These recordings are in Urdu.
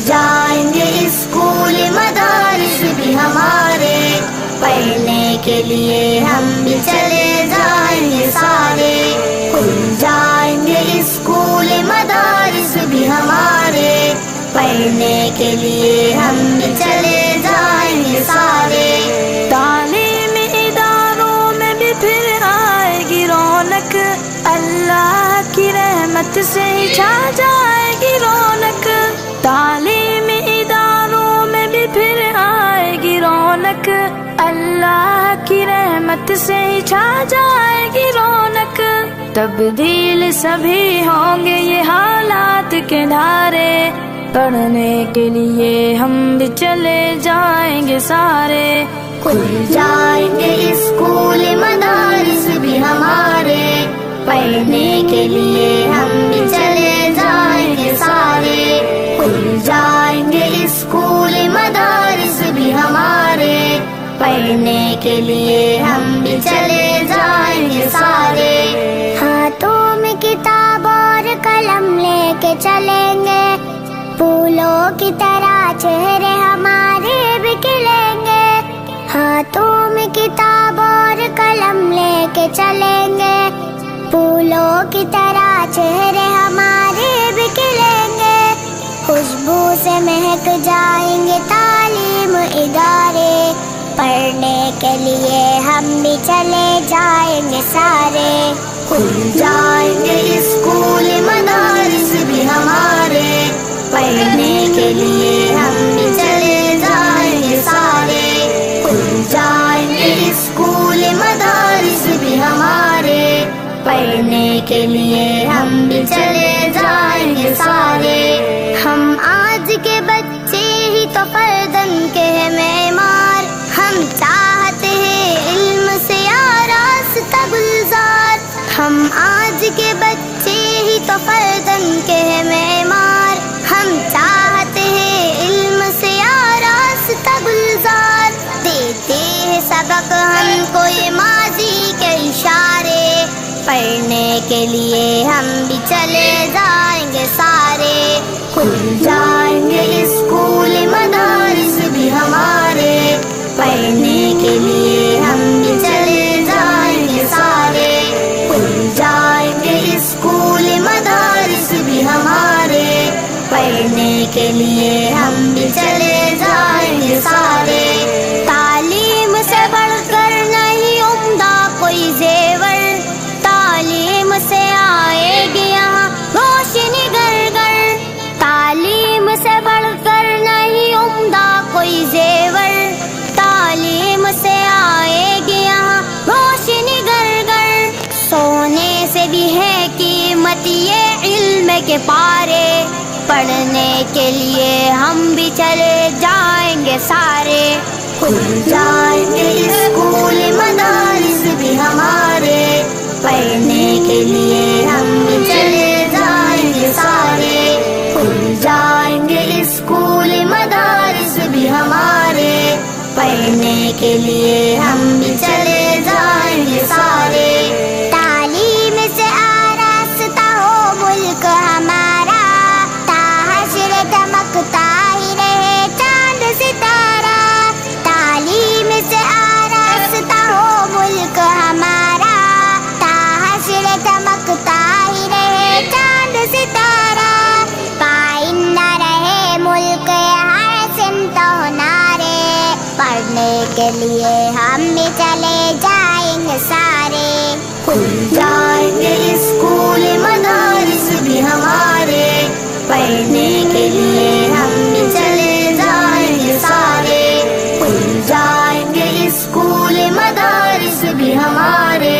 جائیں گے اسکول مدارس بھی ہمارے، پڑھنے کے لیے ہم بھی چلے جائیں گے سارے، کھل جائیں گے اسکول مدارس بھی ہمارے، پڑھنے کے لیے ہم بھی چلے جائیں گے سارے۔ تعلیمی اداروں میں بھی پھر آئے گی رونق، اللہ کی رحمت سے ہی چھا جائے گی رونق، تعلیمی اداروں میں بھی پھر آئے گی رونق، اللہ کی رحمت سے ہی چھا جائے گی رونق، تبدیل سبھی ہوں گے یہ حالات کے دھارے، پڑھنے کے لیے ہم بھی چلے جائیں گے سارے، کھل جائیں گے اسکول مدارس بھی ہمارے، پڑھنے کے لیے ہم بھی چلے جائیں گے سارے، کھل جائیں گے اسکول مدارس بھی ہمارے، پڑھنے کے لیے ہم بھی چلے جائیں گے سارے۔ ہاتھوں میں کتاب اور قلم لے کے چلیں گے، پھولوں کی طرح چہرے ہمارے بھی کھلیں گے، ہاتھوں میں کتاب اور قلم لے کے چلیں گے، پھولوں کی طرح چہرے ہمارے بھی کھلیں گے، خوشبو سے مہک جائیں گے تعلیم ادارے، پڑھنے کے لیے ہم بھی چلے جائیں گے سارے، کھل جائیں گے اسکول مدارس بھی ہمارے، پڑھنے کے لیے ہم بھی چلے جائیں گے سارے، کھل جائیں گے اسکول مدارس بھی ہمارے، پڑھنے کے لیے ہم بھی چلے جائیں گے سارے۔ ہم آج کے بچے ہی تو فردن کے ہیں معمار، ہم چاہتے ہیں علم سے آراستہ گلزار، ہم آج کے بچے ہی تو فردن کے ہیں معمار، ہم چاہتے ہیں علم سے آراستہ گلزار، دیتے ہیں سبق ہم کو یہ ماضی کے اشارے، پڑھنے کے لیے ہم بھی چلے جائیں گے سارے، کھل جائیں گے اسکول مدارس بھی ہمارے، پڑھنے کے لیے ہم بھی چلے جائیں گے سارے، کھل جائیں گے اسکول مدارس بھی ہمارے، پڑھنے کے لیے ہم بھی چلے جائیں گے سارے۔ تعلیم سے بڑھ کر نہیں عمدہ کوئی زیور، تعلیم سے آئے گی یہاں روشنی گھر گھر، تعلیم سے بڑھ کر نہیں عمدہ کوئی زیور، تعلیم سے آئے گی یہاں روشنی گھر گھر، سونے سے بھی ہے قیمت یہ علم کے پارے، پڑھنے کے لیے ہم بھی چلے جائیں گے سارے، کھل جائیں گے اسکول مدارس بھی ہمارے، پڑھنے کے لیے ہم بھی چلے جائیں گے سارے، کھل جائیں گے اسکول مدارس بھی ہمارے، پڑھنے کے لیے ہم بھی چلے جائیں گے سارے۔ تعلیم سے آراستہ ہو ملک ہمارا، تا حشر دمکتا ہی رہے چاند ستارہ، تعلیم سے آراستہ ہو ملک ہمارا، تا حشر دمکتا ہی رہے چاند ستارہ، قائم نہ رہے ملک ہر سمت ہنارے، پڑھنے کے لیے ہم بھی چلے جائیں گے سارے، کھل جائیں گے اسکول مدارس بھی ہمارے، پڑھنے کے لیے ہم بھی چلے جائیں گے سارے، کھل جائیں گے اسکول مدارس بھی ہمارے،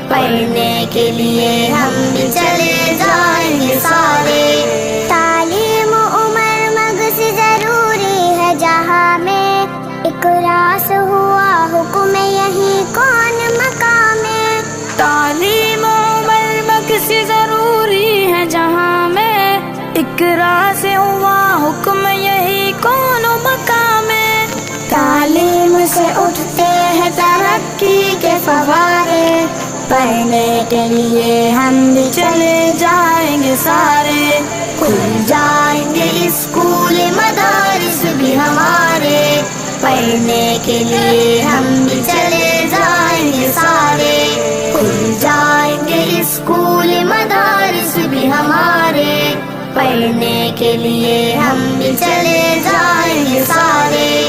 پڑھنے کے لیے ہم بھی چلے جائیں گے سارے۔ تعلیم عمر مغز ضروری ہے جہاں میں، اقراء سے ہوا حکم یہی کون مقام ہے، تعلیم عمر مکس ضروری ہے جہاں میں، اقراء سے ہوا حکم یہی کون مقام ہے، تعلیم سے اٹھتے ہیں ترقی کے فوارے، پڑھنے کے لیے ہم بھی چلے جائیں گے سارے، کھل جائیں گے اسکول پڑھنے کے لیے ہم بھی چلے جائیں گے سارے، کھل جائیں گے اسکول مدارس بھی ہمارے، پڑھنے کے لیے ہم بھی چلے جائیں گے سارے۔